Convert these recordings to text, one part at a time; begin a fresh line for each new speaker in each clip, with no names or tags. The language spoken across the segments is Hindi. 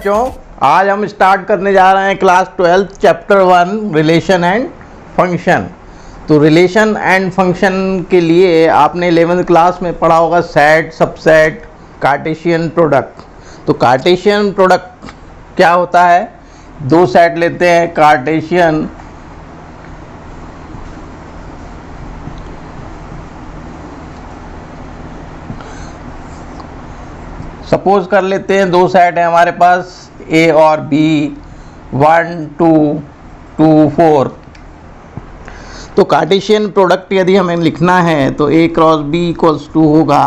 बच्चों, आज हम स्टार्ट करने जा रहे हैं class 12 chapter 1 relation and function. तो रिलेशन एंड फंक्शन के लिए आपने 11th क्लास में पढ़ा होगा सेट, सबसेट, कार्टेशियन प्रोडक्ट। तो कार्टेशियन प्रोडक्ट क्या होता है? दो सेट लेते हैं कार्टेशियन सपोज कर लेते हैं, दो सेट है हमारे पास ए और बी 1 2 2 4। तो कार्टेशियन प्रोडक्ट यदि हमें लिखना है तो ए क्रॉस बी इक्वल्स टू होगा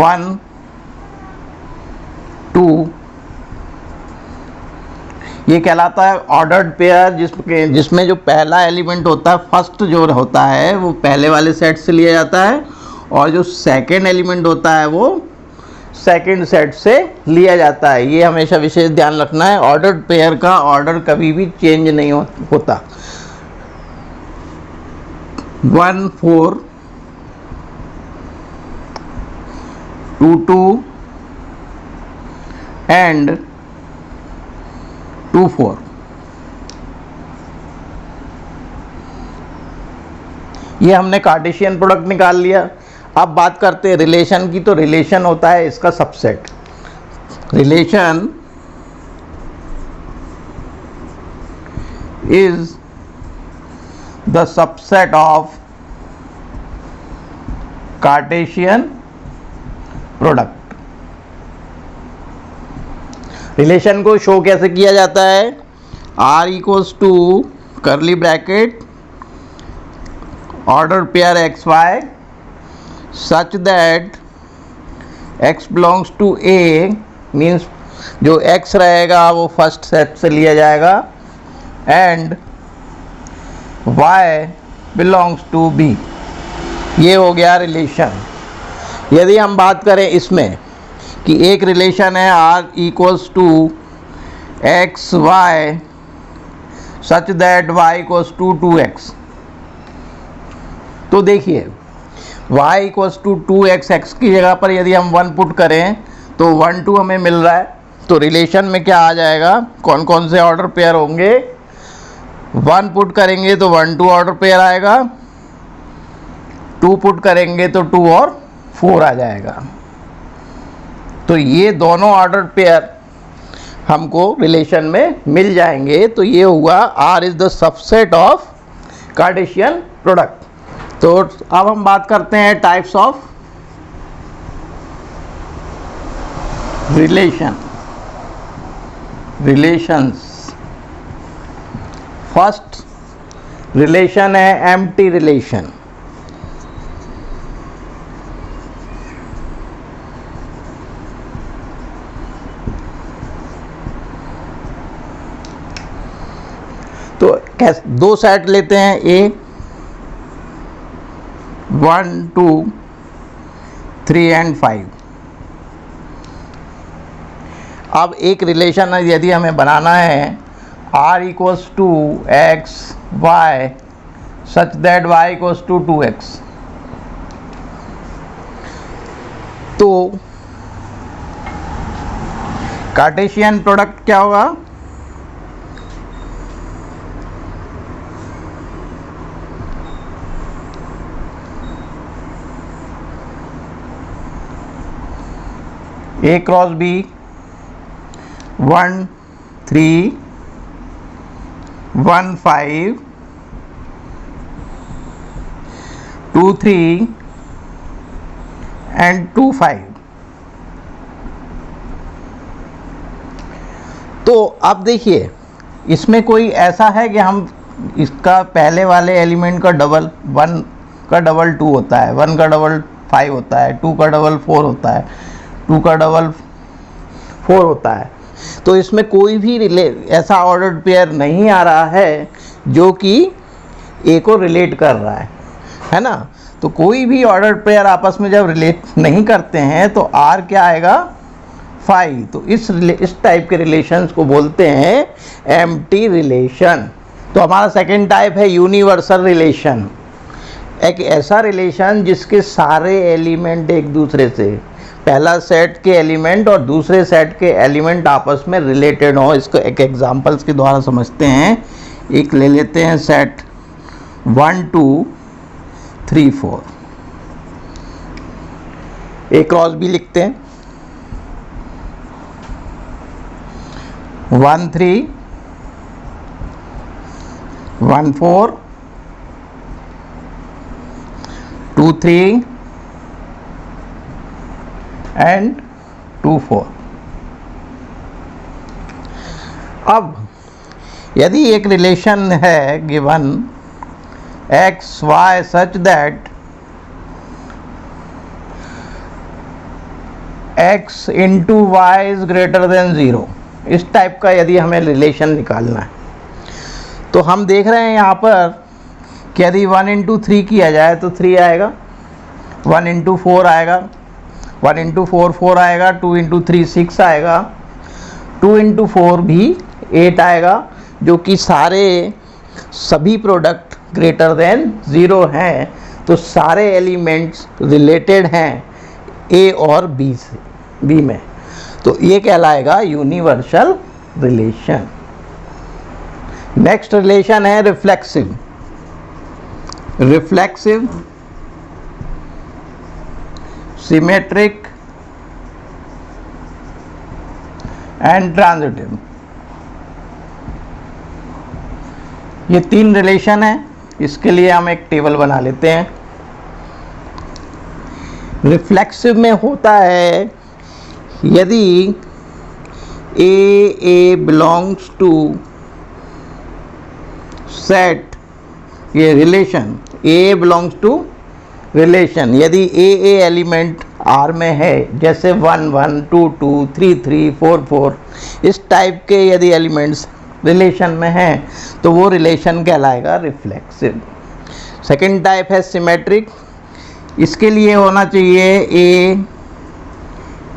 1 2। ये कहलाता है ऑर्डर्ड पेयर, जिसमें जो पहला एलिमेंट होता है, फर्स्ट जो होता है वो पहले वाले सेट से लिया जाता है और जो सेकेंड एलिमेंट होता है वो सेकेंड सेट से लिया जाता है। ये हमेशा विशेष ध्यान रखना है, ऑर्डर्ड पेयर का ऑर्डर कभी भी चेंज नहीं होता। 1 4 2 2 एंड 2 4। ये हमने कार्टेशियन प्रोडक्ट निकाल लिया। अब बात करते हैं रिलेशन की। तो रिलेशन होता है इसका subset. Relation is the subset of Cartesian product. Relation को शो कैसे किया जाता है? R equals to curly bracket order pair X Y such that x belongs to A means जो x रहेगा वो फर्स्ट सेट से लिया जाएगा and y belongs to B। ये हो गया रिलेशन। यदि हम बात करें इसमें कि एक रिलेशन है R equals to x y such that y equals to 2x। तो देखिए y equals to 2x, x की जगह पर यदि हम 1 पुट करें तो 1 2 हमें मिल रहा है। तो रिलेशन में क्या आ जाएगा, कौन कौन से ऑर्डर पेयर होंगे? 1 पुट करेंगे तो 1 2 ऑर्डर पेयर आएगा, 2 पुट करेंगे तो 2 और 4 आ जाएगा। तो ये दोनों ऑर्डर पेयर हमको रिलेशन में मिल जाएंगे। तो ये हुआ R is the subset of Cartesian product. तो अब हम बात करते हैं types of relations. First relation है एम्प्टी रिलेशन। तो दो सेट लेते हैं ए 1 2 3 एंड 5। अब एक रिलेशन यदि हमें बनाना है R equals to X Y such that y equals to 2x। तो कार्टेशियन प्रोडक्ट क्या होगा? A cross B 1 3 1 5 2 3 and 2 5। तो अब देखिए इसमें कोई ऐसा है कि हम इसका पहले वाले एलिमेंट का डबल 1 का डबल 2 होता है, 1 का डबल 5 होता है, 2 का डबल 4 होता है, 2 का डबल 4 होता है। तो इसमें कोई भी ऐसा ऑर्डर्ड पेयर नहीं आ रहा है जो कि ए को रिलेट कर रहा है ना। तो कोई भी ऑर्डर्ड पेयर आपस में जब रिलेट नहीं करते हैं तो आर क्या आएगा? 5। तो इस टाइप के रिलेशंस को बोलते हैं एम्प्टी रिलेशन। तो हमारा सेकेंड टाइप है यूनिवर्सल रिलेशन। एक ऐसा रिलेशन जिसके सारे एलिमेंट एक दूसरे से पहला सेट के एलिमेंट और दूसरे सेट के एलिमेंट आपस में रिलेटेड हो। इसको एक एग्जांपल्स के द्वारा समझते हैं। एक ले लेते हैं सेट 1 2 3 4, ए क्रॉस बी लिखते हैं। 1 3 1 4 2 3 एंड 2 4। अब यदि एक रिलेशन है given X Y such that x into Y is greater than 0, इस टाइप का यदि हमें रिलेशन निकालना है तो हम देख रहे हैं यहाँ पर कि यदि 1 इंटू 3 किया जाए तो 3 आएगा, 1 इंटू 4 आएगा, 1 इंटू 4 4 आएगा, 2 इंटू 3 6 आएगा, 2 इंटू 4 भी 8 आएगा, जो कि सभी प्रोडक्ट ग्रेटर देन 0 हैं। तो सारे एलिमेंट्स रिलेटेड हैं ए और बी में, तो ये कहलाएगा यूनिवर्सल रिलेशन। नेक्स्ट रिलेशन है reflexive. Reflexive, symmetric and transitive, ये 3 रिलेशन है। इसके लिए हम एक टेबल बना लेते हैं। रिफ्लेक्सिव में होता है यदि ए बिलोंग्स टू सेट, ये relation A belongs to relation, यदि ए एलिमेंट आर में है, जैसे 1 1 2 2 3 3 4 4, इस टाइप के यदि एलिमेंट्स रिलेशन में हैं तो वो रिलेशन कहलाएगा रिफ्लेक्सिव। सेकेंड टाइप है सिमेट्रिक। इसके लिए होना चाहिए a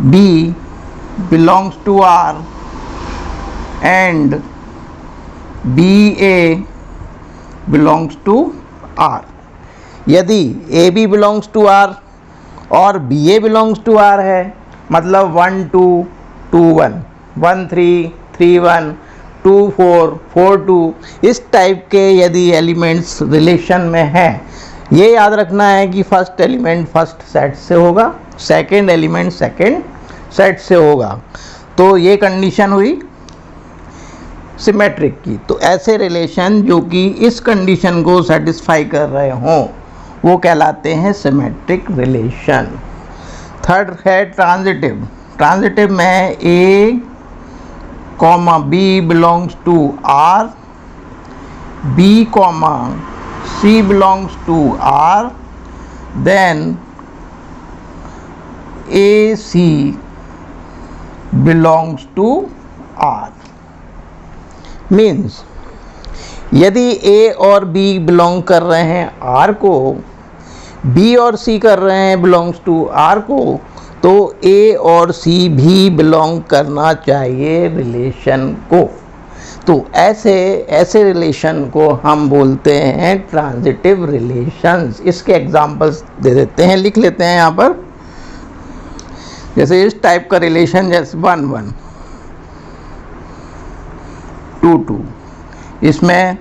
b belongs to R and b a belongs to R. यदि a b belongs to R और b a belongs to R है, मतलब 1 2 2 1 1 3 3 1 2 4 4 2, इस टाइप के यदि एलिमेंट्स रिलेशन में हैं, ये याद रखना है कि फर्स्ट एलिमेंट फर्स्ट सेट से होगा, सेकंड एलिमेंट सेकंड सेट से होगा। तो ये कंडीशन हुई सिमेट्रिक की। तो ऐसे रिलेशन जो कि इस कंडीशन को सेटिस्फाई कर रहे हों वो कहलाते हैं सिमेट्रिक रिलेशन। थर्ड है ट्रांजिटिव। ट्रांजिटिव में a comma b belongs to R, b comma C belongs to R, then AC belongs to R. Means यदि A और B belong कर रहे हैं R को, B और C कर रहे हैं belongs to R को, तो A और C भी belong करना चाहिए रिलेशन को। तो ऐसे रिलेशन को हम बोलते हैं ट्रांजिटिव रिलेशंस। इसके एग्जांपल्स दे देते हैं, लिख लेते हैं यहाँ पर। जैसे इस टाइप का रिलेशन, जैसे 1 1 2 2, इसमें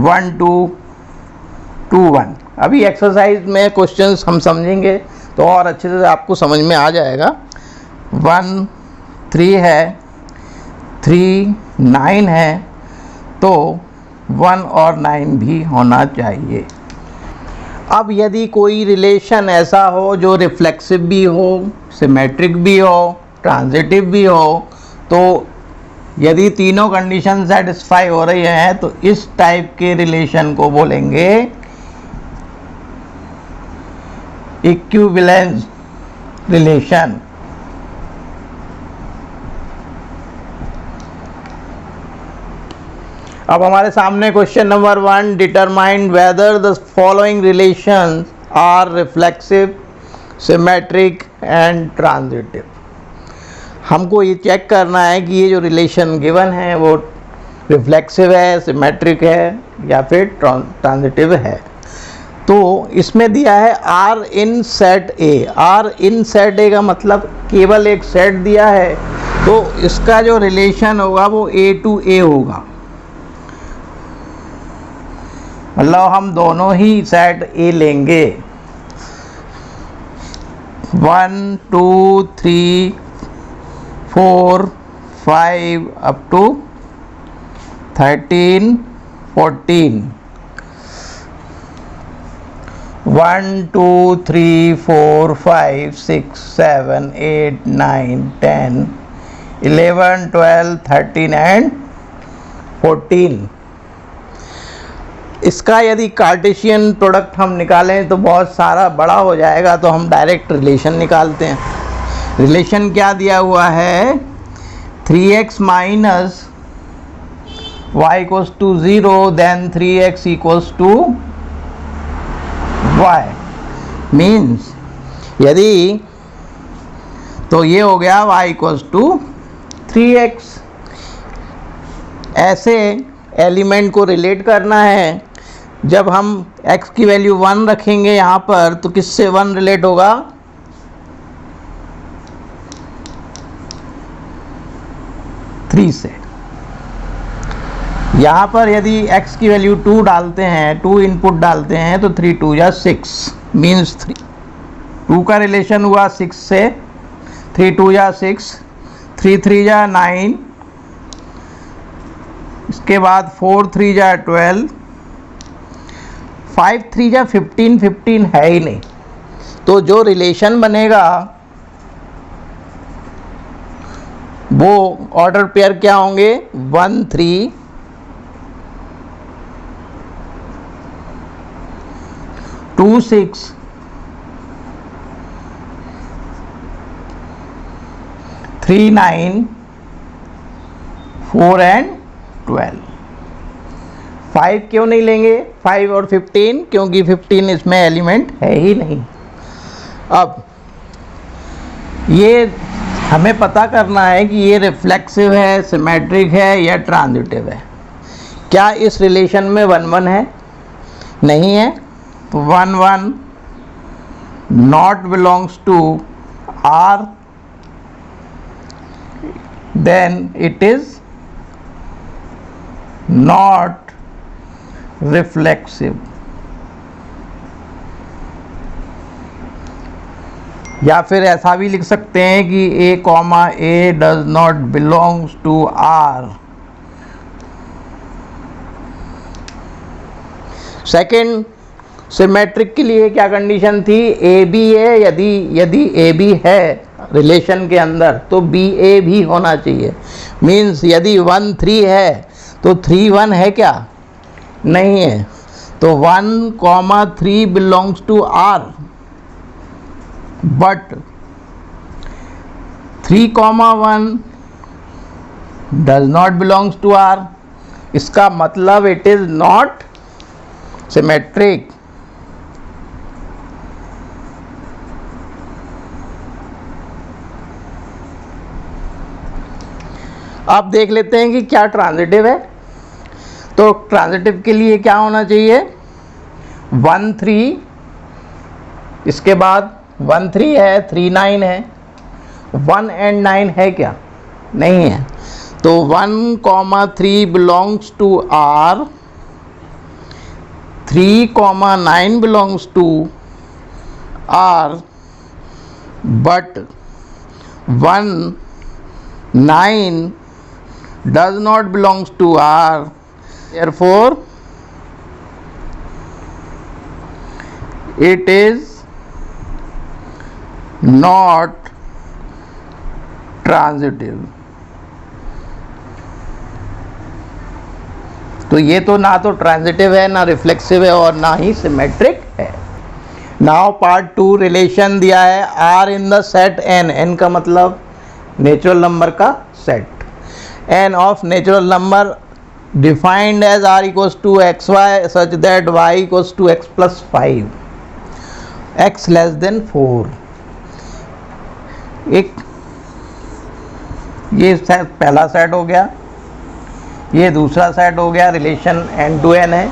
1 2 2 1। अभी एक्सरसाइज में क्वेश्चंस हम समझेंगे तो और अच्छे से आपको समझ में आ जाएगा। 1 3 है, 3 9 है, तो 1 और 9 भी होना चाहिए। अब यदि कोई रिलेशन ऐसा हो जो रिफ्लेक्सिव भी हो, सिमेट्रिक भी हो, ट्रांजिटिव भी हो, तो यदि तीनों कंडीशन सेटिस्फाई हो रही हैं तो इस टाइप के रिलेशन को बोलेंगे इक्विवेलेंस रिलेशन। अब हमारे सामने question number 1, determine whether the following relations are reflexive, symmetric and transitive. हमको ये चेक करना है कि ये जो रिलेशन गिवन है वो रिफ्लेक्सिव है, सिमेट्रिक है या फिर ट्रांजिटिव है। तो इसमें दिया है R in set A. R in set A का मतलब केवल एक सेट दिया है, तो इसका जो रिलेशन होगा वो ए टू ए होगा। मतलब हम दोनों ही सेट ए लेंगे, 1 2 3 4 5 अप टू 13 14, 1 2 3 4 5 6 7 8 9 10 11 12 13 एंड 14। इसका यदि कार्टेशियन प्रोडक्ट हम निकालें तो बहुत सारा बड़ा हो जाएगा, तो हम डायरेक्ट रिलेशन निकालते हैं। रिलेशन क्या दिया हुआ है, 3x minus y equals to 0 then 3x equals to y means यदि, तो ये हो गया y इक्वल्स टू 3x। ऐसे एलिमेंट को रिलेट करना है। जब हम x की वैल्यू 1 रखेंगे यहाँ पर, तो किससे 1 रिलेट होगा, थ्री से। यहाँ पर यदि x की वैल्यू 2 डालते हैं, 2 इनपुट डालते हैं, तो 3 2 या 6 मीन्स 2 का रिलेशन हुआ 6 से, 3 2 या 6, 3 3 या 9, इसके बाद 4 3 या 12, 5 3 या 15, 15 है ही नहीं। तो जो रिलेशन बनेगा वो ऑर्डर पेयर क्या होंगे, 1 3 2 6 3 9 4 एंड 12। 5 क्यों नहीं लेंगे, 5 और 15, क्योंकि 15 इसमें एलिमेंट है ही नहीं। अब ये हमें पता करना है कि ये रिफ्लेक्सिव है, सिमेट्रिक है या ट्रांजिटिव है। क्या इस रिलेशन में 1 1 है, नहीं है, तो 1 1 not belongs to R, then it is not reflexive. या फिर ऐसा भी लिख सकते हैं कि A comma A does not belongs to R। Second, symmetric के लिए क्या कंडीशन थी, ए बी है, यदि ए बी है रिलेशन के अंदर तो बी ए भी होना चाहिए। मीन्स यदि 1 3 है तो 3 1 है क्या, नहीं है, तो 1 3 belongs to R, but 3 1 does not belongs to R। इसका मतलब इट इज नॉट सिमेट्रिक। अब देख लेते हैं कि क्या ट्रांजिटिव है। तो ट्रांजिटिव के लिए क्या होना चाहिए, 1 3, इसके बाद 1 3 है, 3 9 है, 1 एंड 9 है क्या, नहीं है, तो 1 3 belongs to R, 3 9 belongs to R, but 1 9 does not belongs to R, therefore it is not transitive। तो ये तो ना तो ट्रांजिटिव है, ना रिफ्लेक्सिव है, और ना ही सिमेट्रिक है। नाउ पार्ट 2, रिलेशन दिया है R in the set N। N का मतलब नेचुरल नंबर का set. N of natural number defined as R equals to xy such that y equals to x plus 5, x less than 4। एक ये सेट पहला सेट हो गया, ये दूसरा सेट हो गया, रिलेशन N to N है।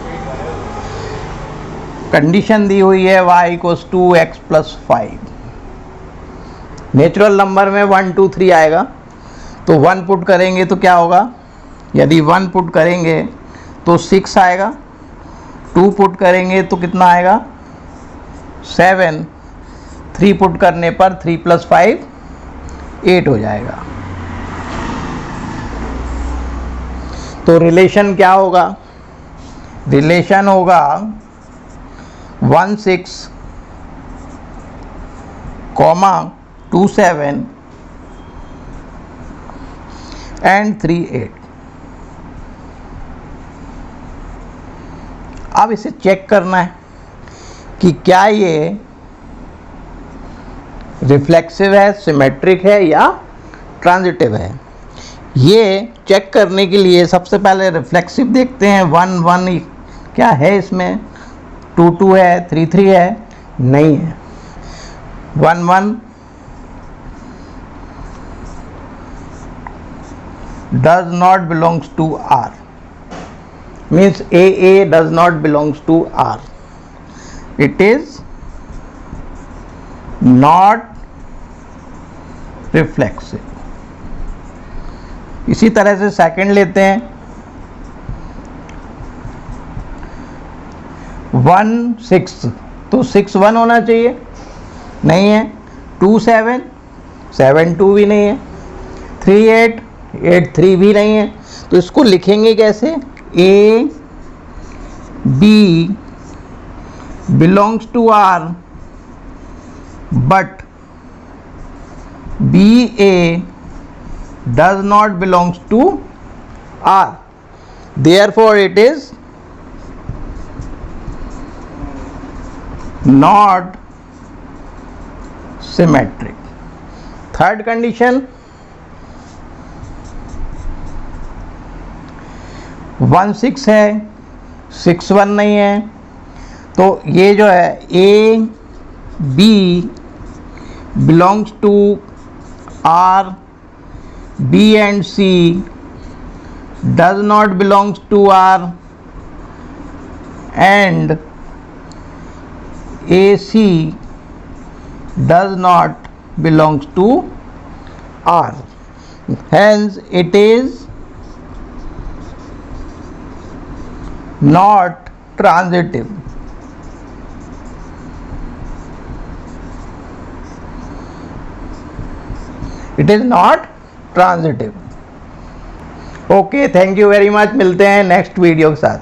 कंडीशन दी हुई है y equals to X plus 5। Natural number में 1 2 3 आएगा, तो 1 पुट करेंगे तो क्या होगा, यदि 1 पुट करेंगे तो 6 आएगा, 2 पुट करेंगे तो कितना आएगा 7, 3 पुट करने पर 3 + 5 8 हो जाएगा। तो रिलेशन क्या होगा, रिलेशन होगा 16, 27 एंड 38। अब इसे चेक करना है कि क्या ये रिफ्लेक्सिव है, सिमेट्रिक है या ट्रांजिटिव है। ये चेक करने के लिए सबसे पहले रिफ्लेक्सिव देखते हैं। 1 1 क्या है इसमें, 2 2 है, 3 3 है, नहीं है। 1 1 does not belongs to R, means AA does not belongs to R. It is not reflexive. इसी तरह से सेकंड लेते हैं, 1 6, तो 6 1 होना चाहिए, नहीं है। 2 7, 7 2 भी नहीं है। 3 8, 8 3 भी नहीं है। तो इसको लिखेंगे कैसे, A B belongs to R but BA does not belongs to R, therefore it is not symmetric. Third condition, 1 6 है, 6 1 नहीं है। तो ये जो है A B belongs to R, B and C does not belongs to R, and AC does not belongs to R. Hence it is not transitive. It is not transitive. Okay, thank you very much. मिलते हैं नेक्स्ट वीडियो के साथ।